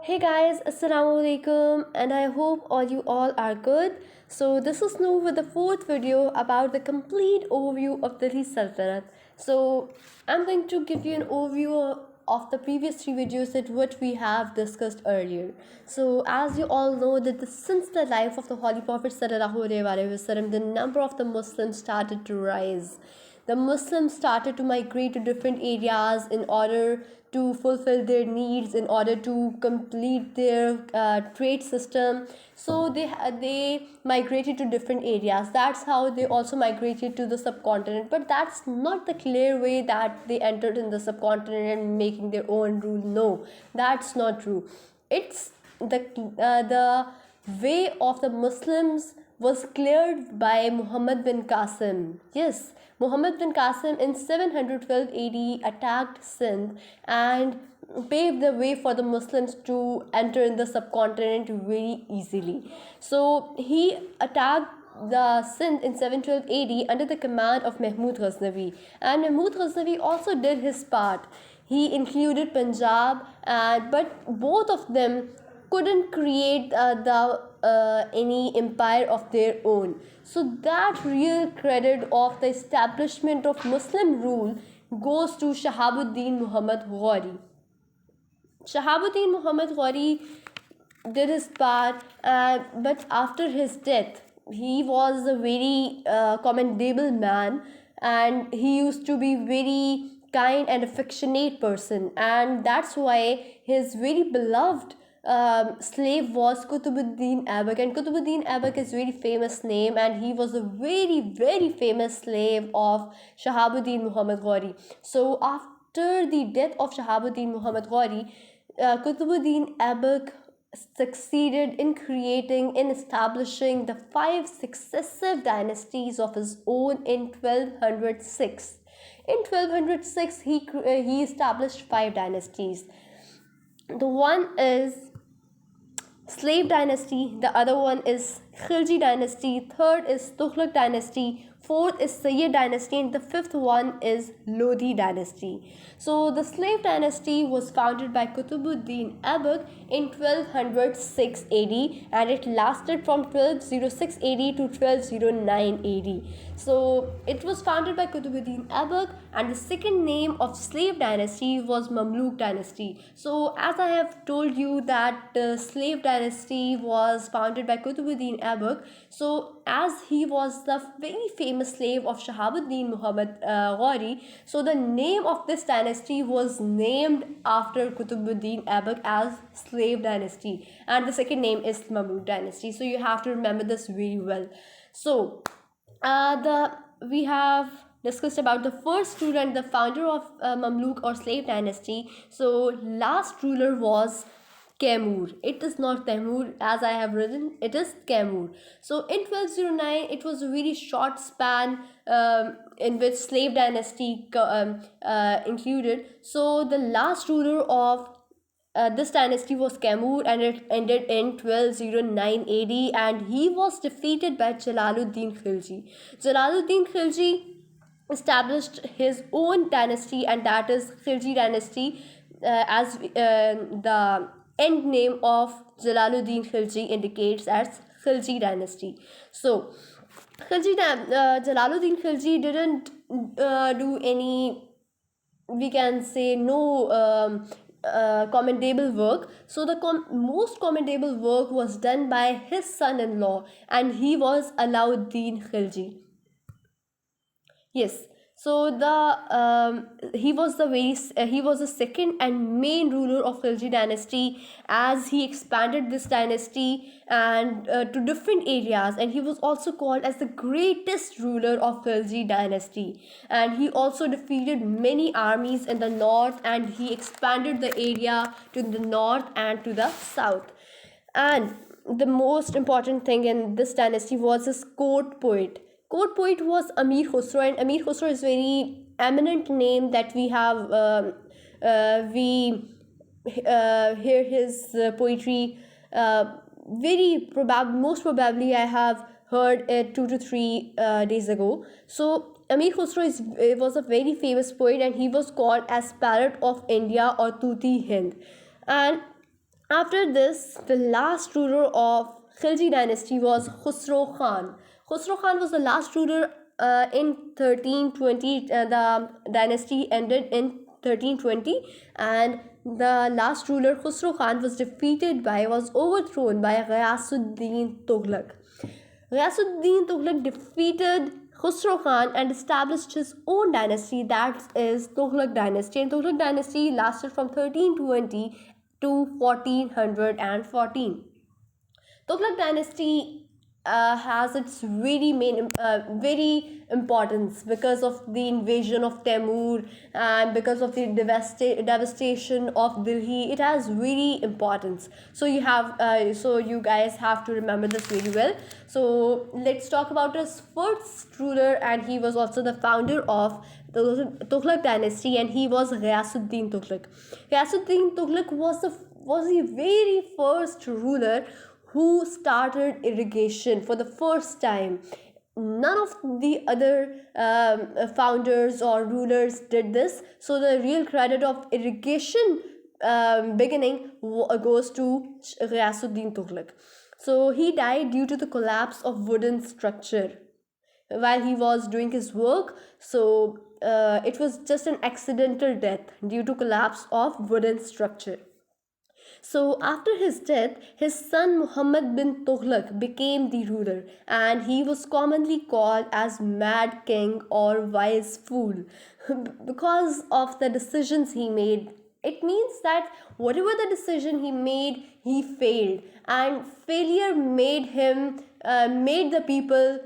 Hey guys, Assalamu alaikum, and I hope you all are good. So this is Noor with the fourth video about the complete overview of Delhi Sultanate. So I'm going to give you an overview of the previous three videos that what we have discussed earlier. So as you all know that since the life of the Holy Prophet Sallallahu Alaihi Wasallam, the number of the Muslims started to rise. The Muslims started to migrate to different areas in order to fulfill their needs, in order to complete their trade system. So they migrated to different areas. That's how they also migrated to the subcontinent. But that's not the clear way that they entered in the subcontinent and making their own rule. No, that's not true. It's the way of the Muslims was cleared by Muhammad bin Qasim. Yes, Muhammad bin Qasim in 712 AD attacked Sindh and paved the way for the Muslims to enter in the subcontinent very easily. So he attacked the Sindh in 712 AD under the command of Mahmud Ghaznavi, and Mahmud Ghaznavi also did his part. He included Punjab, but both of them couldn't create any empire of their own. So that real credit of the establishment of Muslim rule goes to Shahabuddin Muhammad Ghori. Shahabuddin Muhammad Ghori did his part, but after his death, he was a very commendable man, and he used to be very kind and affectionate person, and that's why his very beloved slave was Kutubuddin Aibak, and Kutubuddin Aibak is very famous name, and he was a very famous slave of Shahabuddin Muhammad Ghori. So after the death of Shahabuddin Muhammad Ghori, Kutubuddin Aibak succeeded in establishing the five successive dynasties of his own in 1206. In 1206, he established five dynasties. The one is Slave dynasty, the other one is Khilji dynasty, third is TUGHLUQ dynasty, fourth is SAYYID dynasty, and the fifth one is LODHI dynasty. So the slave dynasty was founded by Kutubuddin Aibak in 1206 AD, and it lasted from 1206 AD to 1209 AD. So it was founded by Kutubuddin Aibak, and the second name of slave dynasty was Mamluk dynasty. So as I have told you that the slave dynasty was founded by Kutubuddin Aibak, so as he was the very famous slave of Shahabuddin Muhammad Ghori, so the name of this dynasty was named after Kutubuddin Aibak as slave dynasty, and the second name is Mamluk dynasty. So you have to remember this very well. So we have discussed about the first ruler and the founder of Mamluk or slave dynasty. So last ruler was Kaimur. It is not Taimur as I have written, it is Kaimur. So in 1209, it was a very short span in which slave dynasty included. So the last ruler of this dynasty was Kaimur, and it ended in 1209 AD, and he was defeated by Jalaluddin Khilji. Jalaluddin Khilji established his own dynasty, and that is Khilji dynasty, as the end name of Jalaluddin Khilji indicates as Khilji dynasty. So Jalaluddin Khilji didn't do any, we can say, no commendable work. So the most commendable work was done by his son-in-law, and he was Alauddin Khilji. Yes. So he was the second and main ruler of Khilji dynasty, as he expanded this dynasty and to different areas, and he was also called as the greatest ruler of Khilji dynasty. And he also defeated many armies in the north, and he expanded the area to the north and to the south. And the most important thing in this dynasty was his court poet. Court poet was Amir Khusro, and Amir Khusro is very eminent name that we have. We hear his poetry. Most probably, I have heard it 2 to 3 days ago. So Amir Khusro was a very famous poet, and he was called as Parrot of India or Tuti Hind. And After this, the last ruler of Khilji dynasty was Khusro Khan. Khusro Khan was the last ruler in 1320. The dynasty ended in 1320, and the last ruler Khusro Khan was overthrown by Ghayasuddin Tughlaq. Ghayasuddin Tughlaq defeated Khusro Khan and established his own dynasty, that is Tughlaq dynasty. And Tughlaq dynasty lasted from 1320 to 1414. Tughlaq dynasty has its very importance because of the invasion of Timur and because of the devastation of Delhi. It has very importance. So you guys have to remember this very well. So let's talk about his first ruler, and he was also the founder of the Tughlaq dynasty, and he was Ghayasuddin Tughlaq. Ghayasuddin Tughlaq was the very first ruler who started irrigation for the first time. None of the other founders or rulers did this. So the real credit of irrigation beginning goes to Ghayasuddin Tughlaq. So he died due to the collapse of wooden structure while he was doing his work. So it was just an accidental death due to collapse of wooden structure. So after his death, his son Muhammad bin Tughlaq became the ruler, and he was commonly called as Mad King or Wise Fool because of the decisions he made. It means that whatever the decision he made, he failed, and failure made the people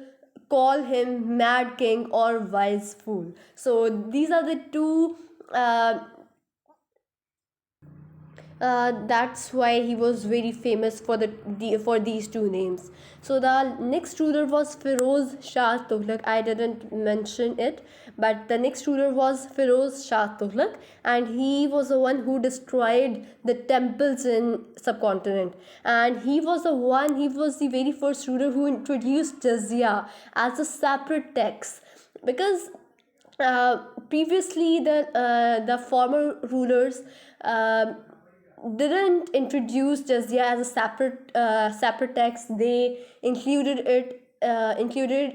call him Mad King or Wise Fool. So these are the two that's why he was very famous for these two names. So the next ruler was Feroz Shah Tughlaq. I didn't mention it, but the next ruler was Feroz Shah Tughlaq, and he was the one who destroyed the temples in subcontinent. And he was the very first ruler who introduced jizya as a separate tax, because previously the former rulers didn't introduce jizya as a separate tax. They included it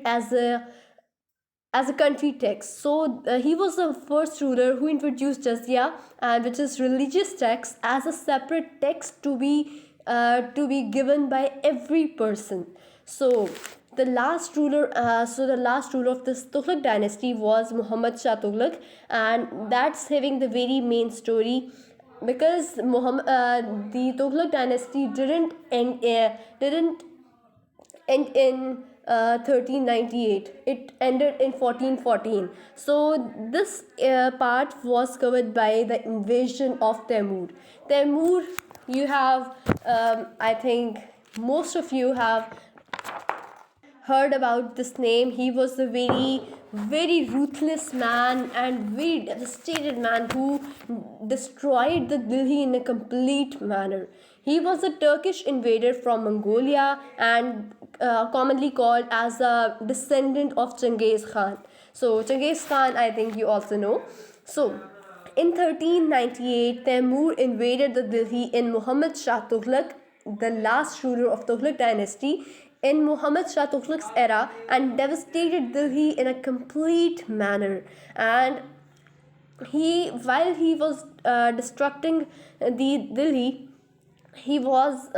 as a country tax. So he was the first ruler who introduced jizya, and which is religious tax, as a separate tax to be given by every person. So the last ruler of this Tughlaq dynasty was Muhammad Shah Tughlaq, and that's having the very main story, because the Tughlaq dynasty didn't end in 1398. It ended in 1414. So this part was covered by the invasion of Timur. Timur, you have, I think most of you have heard about this name. He was a very ruthless man and very devastated man who destroyed the Delhi in a complete manner. He was a Turkish invader from Mongolia, and commonly called as a descendant of Genghis Khan. So Genghis Khan, I think you also know. So in 1398, Timur invaded the Delhi in Muhammad Shah Tughlaq, the last ruler of Tughlaq dynasty, in Muhammad Shah Tughlaq's era, and devastated Delhi in a complete manner. And while he was destructing the Delhi, he was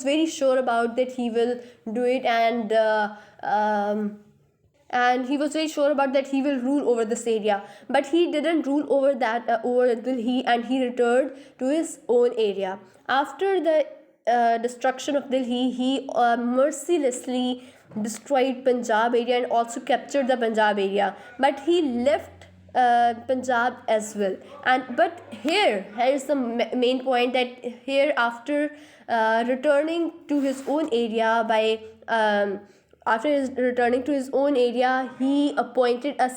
very sure about that he will do it, and he was very sure about that he will rule over this area. But he didn't rule over Delhi, and he returned to his own area. After the destruction of Delhi, he mercilessly destroyed Punjab area and also captured the Punjab area. But he left Punjab as well. But here is the main point, that here, after returning to his own area he appointed a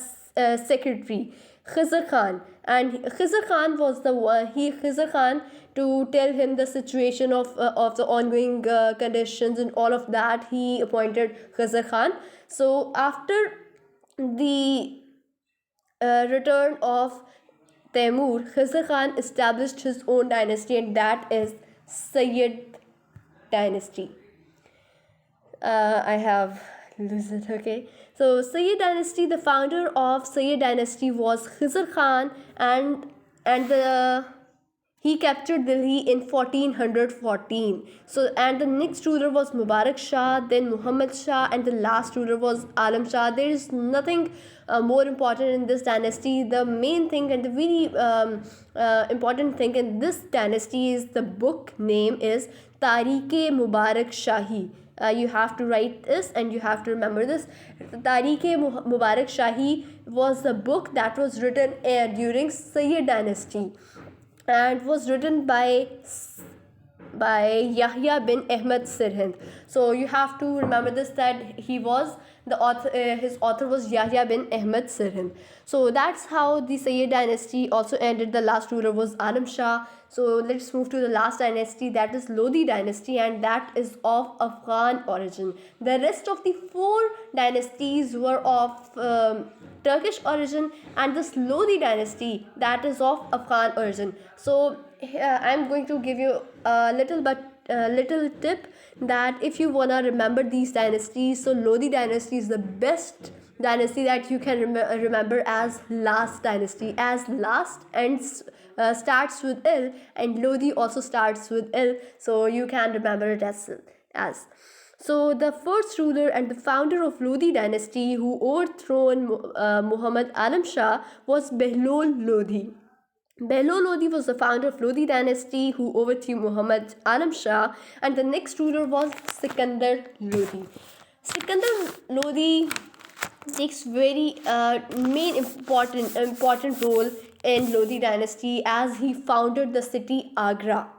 secretary, Khizr Khan. And Khizr Khan was Khizr Khan, to tell him the situation of the ongoing conditions and all of that, he appointed Khizr Khan. So after the return of Timur, Khizr Khan established his own dynasty, and that is Sayyid dynasty. I have lose it. Okay, so Sayyid dynasty, the founder of Sayyid dynasty was Khizr Khan, and the he captured Delhi in 1414. So, and the next ruler was Mubarak Shah, then Muhammad Shah, and the last ruler was Alam Shah. There is nothing more important in this dynasty. The main thing and the very important thing in this dynasty is the book name is Tariq-e Mubarak Shahi. You have to write this and you have to remember this. Tariq-e Mubarak Shahi was the book that was written during Sayyid dynasty, and was written by Yahya bin Ahmed Sirhind. So you have to remember this, that he was the author. His author was Yahya bin Ahmed Sirhind. So that's how the Sayyid dynasty also ended. The last ruler was Alam Shah. So let's move to the last dynasty, that is Lodhi dynasty, and that is of Afghan origin. The rest of the 4 dynasties were of Turkish origin, and this Lodhi dynasty, that is of Afghan origin. So I'm going to give you a little tip, that if you wanna remember these dynasties, so Lodhi dynasty is the best dynasty that you can remember as last dynasty, as last ends starts with L, and Lodhi also starts with L, so you can remember it as. So the first ruler and the founder of Lodhi dynasty who overthrown Muhammad Alam Shah was Behlol Lodhi. Behlol Lodhi was the founder of Lodhi dynasty who overthrew Muhammad Alam Shah, and the next ruler was Sikandar Lodhi. Sikandar Lodhi takes very main important role in Lodhi dynasty, as he founded the city Agra,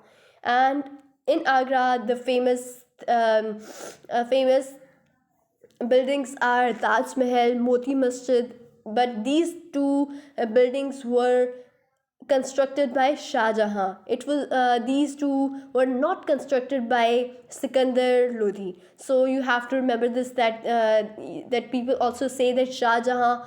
and in Agra the famous buildings are Taj Mahal, Moti Masjid, but these 2 buildings were constructed by Shah Jahan. These 2 were not constructed by Sikandar Lodhi. So you have to remember this, that people also say that Shah Jahan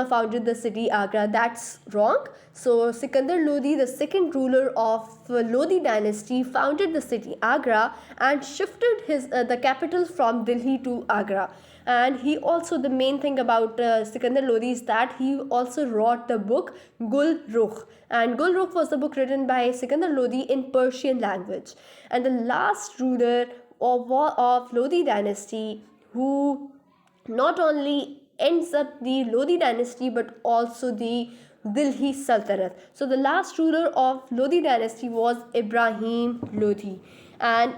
founded the city Agra. That's wrong. So Sikandar Lodhi, the second ruler of Lodhi dynasty, founded the city Agra and shifted the capital from Delhi to Agra. And he also, the main thing about Sikandar Lodhi is that he also wrote the book Gulrukh, and Gulrukh was the book written by Sikandar Lodhi in Persian language. And the last ruler of Lodhi dynasty, who not only ends up the Lodhi dynasty but also the Delhi Sultanate. So the last ruler of Lodhi dynasty was Ibrahim Lodhi, and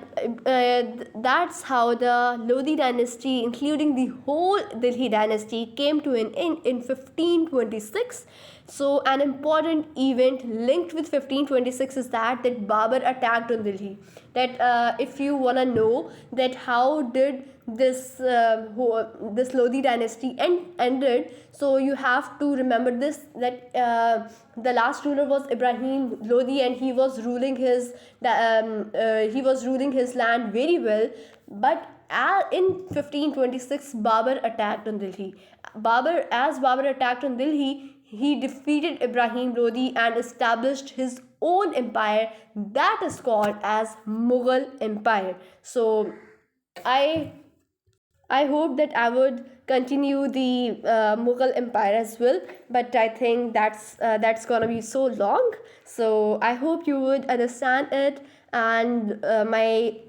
that's how the Lodhi dynasty, including the whole Delhi dynasty, came to an end in 1526. So an important event linked with 1526 is that Babur attacked on Delhi. That if you wanna know that how did this Lodhi dynasty ended, so you have to remember this, that the last ruler was Ibrahim Lodhi, and he was ruling his land very well. But in 1526, Babur attacked on Delhi. Babur attacked on Delhi, he defeated Ibrahim Lodhi and established his own empire that is called as Mughal Empire. So I hope that I would continue the Mughal Empire as well, but I think that's gonna be so long. So I hope you would understand it, and my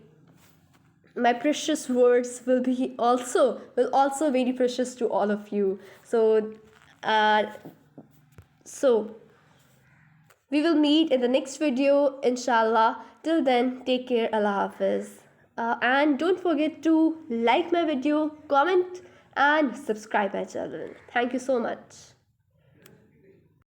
precious words will also very precious to all of you. So we will meet in the next video, inshallah. Till then, take care. Allah Hafiz. And don't forget to like my video, comment, and subscribe my channel. Thank you so much.